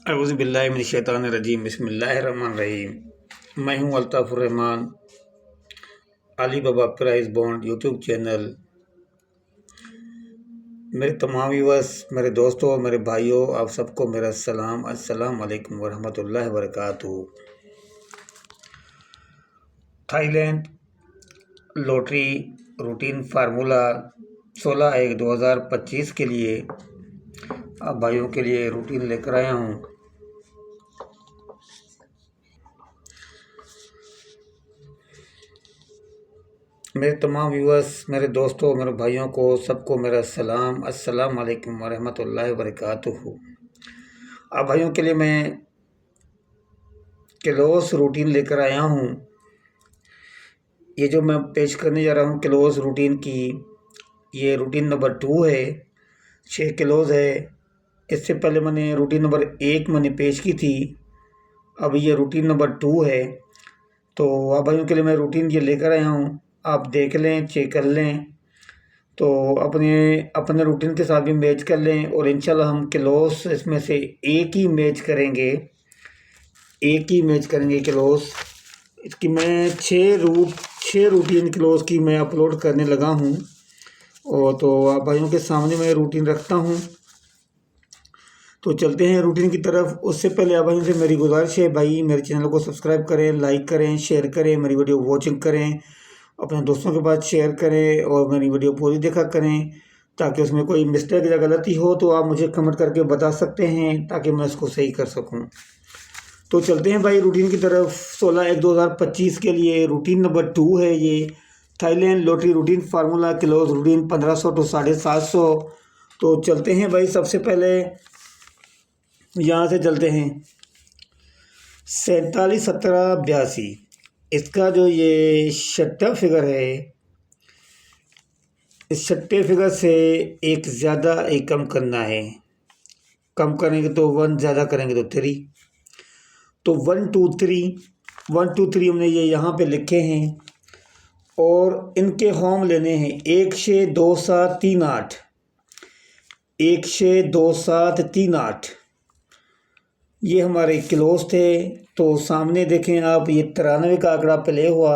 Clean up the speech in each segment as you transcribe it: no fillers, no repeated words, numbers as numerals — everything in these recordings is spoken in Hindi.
अऊज़ुबिल्लाहिमिनश्शैतानिर्रजीम बिस्मिल्लाहिर्रहमानिर्रहीम। मैं हूं अल्ताफ़ुर्रहमान। अली बाबा प्राइज़ बॉन्ड यूट्यूब चैनल। मेरे तमाम व्यूअर्स, मेरे दोस्तों, मेरे भाइयों, आप सबको मेरा सलाम। अस्सलाम वालेकुम वरहमतुल्लाहि वबरकातुहू। थाईलैंड लॉटरी रूटीन फार्मूला 16/1/2025 के लिए आप भाइयों के लिए रूटीन लेकर आया हूं। मेरे तमाम व्यूअर्स, मेरे दोस्तों, मेरे भाइयों को सबको मेरा सलाम। अस्सलाम वालेकुम वरहमतुल्लाहि वबरकातुहू। आप भाइयों के लिए मैं क्लोज रूटीन लेकर आया हूँ। ये जो मैं पेश करने जा रहा हूँ क्लोज रूटीन की, ये रूटीन नंबर 2 है। 6 क्लोज है। इससे पहले मैंने रूटीन नंबर 1 मैंने पेश की थी। अब ये रूटीन नंबर 2 है। तो आप भाइयों के लिए मैं रूटीन ये लेकर आया हूँ, आप देख लें, चेक कर लें, तो अपने अपने रूटीन के साथ भी मैच कर लें। और इंशाल्लाह हम क्लोज इसमें से एक ही मैच करेंगे क्लोज। इसकी मैं 6 रूटीन क्लोज की मैं अपलोड करने लगा हूँ। और तो आप भाइयों के सामने मैं रूटीन रखता हूँ। तो चलते हैं रूटीन की तरफ। उससे पहले आप भाइयों से मेरी गुजारिश है, भाई मेरे चैनल को सब्सक्राइब करें, लाइक करें, शेयर करें, मेरी वीडियो वॉचिंग करें, अपने दोस्तों के पास शेयर करें और मेरी वीडियो पूरी देखा करें, ताकि उसमें कोई मिस्टेक या गलती हो तो आप मुझे कमेंट करके बता सकते हैं, ताकि मैं उसको सही कर सकूं। तो चलते हैं भाई रूटीन की तरफ। 16/1/2025 के लिए रूटीन नंबर 2 है ये। Thailand lottery routine formula close routine 1500 to 750। तो चलते हैं भाई, सबसे पहले यहाँ से चलते हैं 47 17 82। इसका जो ये छठा फिगर है, इस छठे फिगर से एक ज़्यादा एक कम करना है। कम करेंगे तो 1, ज़्यादा करेंगे तो 3। तो 1 2 3 हमने ये यहाँ पे लिखे हैं और इनके होम लेने हैं 1 6 2 7 3 8। 1 6 2 7 3 8 ये हमारे क्लोज थे। तो सामने देखें आप, ये 93 का आंकड़ा प्ले हुआ,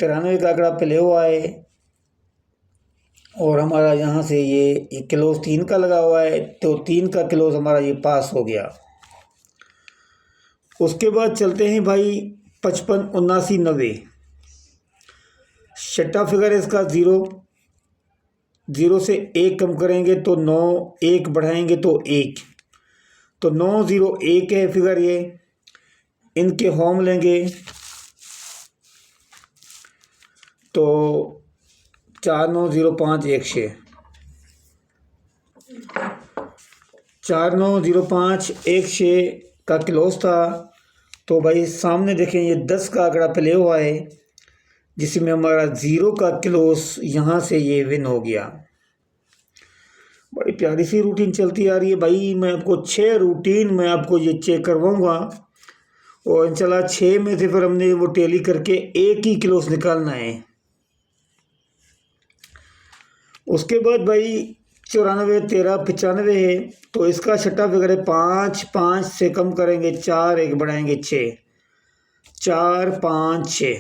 93 का आंकड़ा प्ले हुआ है। और हमारा यहाँ से ये क्लोज 3 का लगा हुआ है, तो 3 का क्लोज हमारा ये पास हो गया। उसके बाद चलते हैं भाई 55 79 90। छठा फिगर है इसका 0 से 1 कम करेंगे तो 9, 1 बढ़ाएंगे तो 1। तो 9 0 1 है फिगर ये। इनके होम लेंगे तो 4 9 0 5 1 6। 4 9 0 5 1 6 का क्लोज था। तो भाई सामने देखें, ये 10 का आंकड़ा प्ले हुआ है, जिसमें हमारा 0 का क्लोज यहाँ से ये विन हो गया। बड़ी प्यारी सी रूटीन चलती आ रही है भाई। मैं आपको 6 रूटीन मैं आपको ये चेक करवाऊँगा और इंशाल्लाह 6 में से फिर हमने वो टेली करके एक ही क्लोज निकालना है। उसके बाद भाई 94 13 95 है। तो इसका छठा फिगर है 5 5 से कम करेंगे 4, 1 बढ़ाएंगे 6। 4 5 6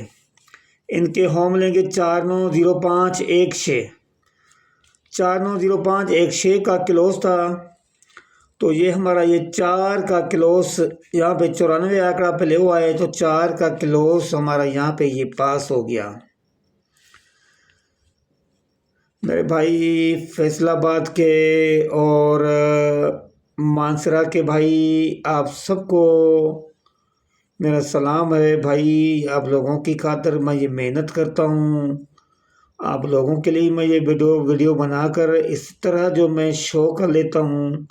इनके होम लेंगे 4 9 0 5 1 6। 4 9 0 5 1 6 का क्लोज था। तो ये हमारा ये 4 का क्लोज यहाँ पे 94 आंकड़ा प्ले हुआ है, तो 4 का क्लोज हमारा यहाँ पे ये पास हो गया। मेरे भाई फैसलाबाद के और मानसरा के भाई, आप सबको मेरा सलाम है भाई। आप लोगों की खातिर मैं ये मेहनत करता हूँ, आप लोगों के लिए मैं ये वीडियो बनाकर इस तरह जो मैं शो कर लेता हूँ,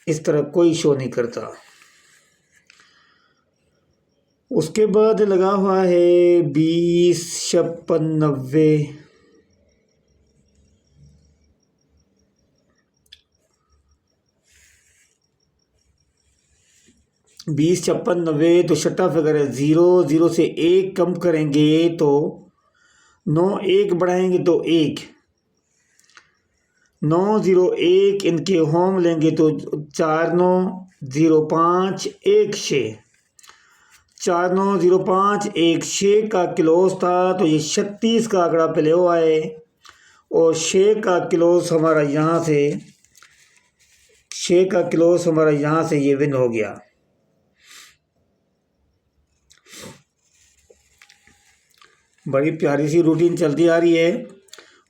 इस तरह कोई शो नहीं करता। उसके बाद लगा हुआ है 20 56 90। 20 56 90 तो छठा फिगर है 0 से 1 कम करेंगे तो 9, 1 बढ़ाएंगे तो 1। 901 इनके होम लेंगे तो 490516 490516 का क्लोज था, तो ये 36 का आंकड़ा पहले हुआ है और 6 का क्लोज हमारा यहाँ से ये विन हो गया। बड़ी प्यारी सी रूटीन चलती आ रही है।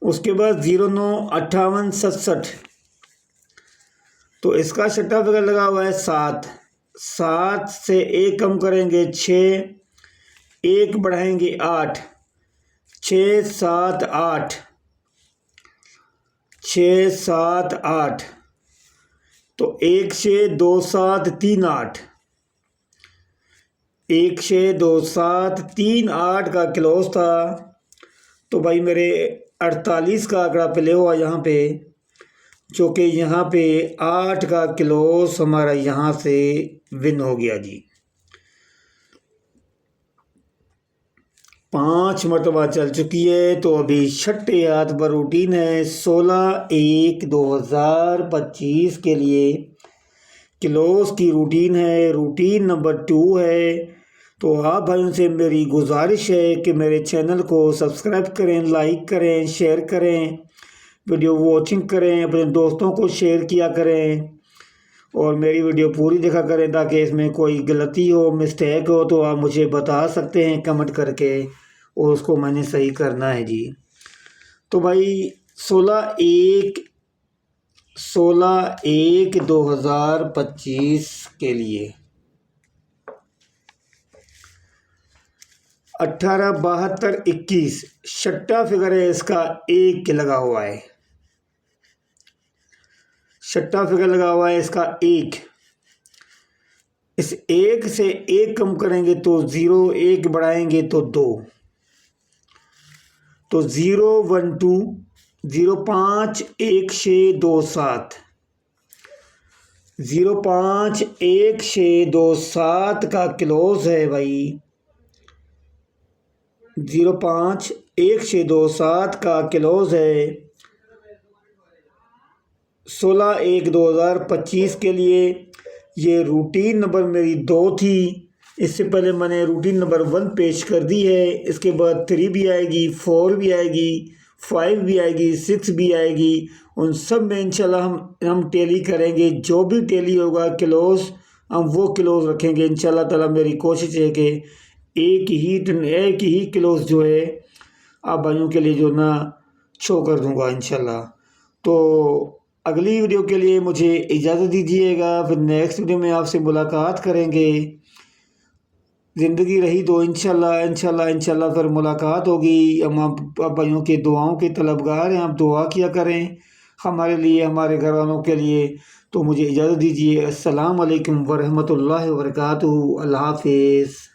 उसके बाद 095867, तो इसका छठा फिगर लगा हुआ है 7। 7 से 1 कम करेंगे 6, 1 बढ़ाएंगे 8, 6 7 8, 6 7 8, तो 1 6 2 7 3 8, 1 6 2 7 3 8 का क्लोज था। तो भाई मेरे 48 का आंकड़ा पहले हुआ यहाँ पे, जो कि यहाँ पे 8 का क्लोज हमारा यहाँ से विन हो गया जी। 5 मरतबा चल चुकी है। तो अभी छठे हाथ पर रूटीन है 16/1/2025 के लिए क्लोज की रूटीन है, रूटीन नंबर 2 है। तो आप भाइयों से मेरी गुजारिश है कि मेरे चैनल को सब्सक्राइब करें, लाइक करें, शेयर करें, वीडियो वॉचिंग करें, अपने दोस्तों को शेयर किया करें और मेरी वीडियो पूरी देखा करें, ताकि इसमें कोई गलती हो, मिस्टेक हो तो आप मुझे बता सकते हैं कमेंट करके और उसको मैंने सही करना है जी। तो भाई 16/1/2025 के लिए 187221 छठा फिगर है, इसका 1 लगा हुआ है। छठा फिगर लगा हुआ है इसका 1। इस 1 से 1 कम करेंगे तो 0, 1 बढ़ाएंगे तो 2, तो 0 1 2 05 1627, 05 1627 का क्लोज है भाई। 05 1627 का क्लोज है 16/1/2025 के लिए। ये रूटीन नंबर मेरी 2 थी। इससे पहले मैंने रूटीन नंबर 1 पेश कर दी है। इसके बाद 3 भी आएगी, 4 भी आएगी, 5 भी आएगी, 6 भी आएगी। उन सब में इंशाल्लाह हम टेली करेंगे। जो भी टेली होगा क्लोज हम वो क्लोज रखेंगे इंशाल्लाह ताला। मेरी कोशिश है कि एक ही क्लोज जो है आप भाइयों के लिए जो ना शो कर दूंगा इंशाल्लाह। तो अगली वीडियो के लिए मुझे इजाज़त दीजिएगा, फिर नेक्स्ट वीडियो में आपसे मुलाकात करेंगे। ज़िंदगी रही तो इंशाल्लाह फिर मुलाकात होगी। हम आप भाइयों के दुआओं के तलबगार हैं, आप दुआ किया करें हमारे लिए, हमारे घर वालों के लिए। तो मुझे इजाज़त दीजिए। अस्सलाम वालेकुम वरहमतुल्लाहि वबरकातुहू। अल्लाह हाफिज़।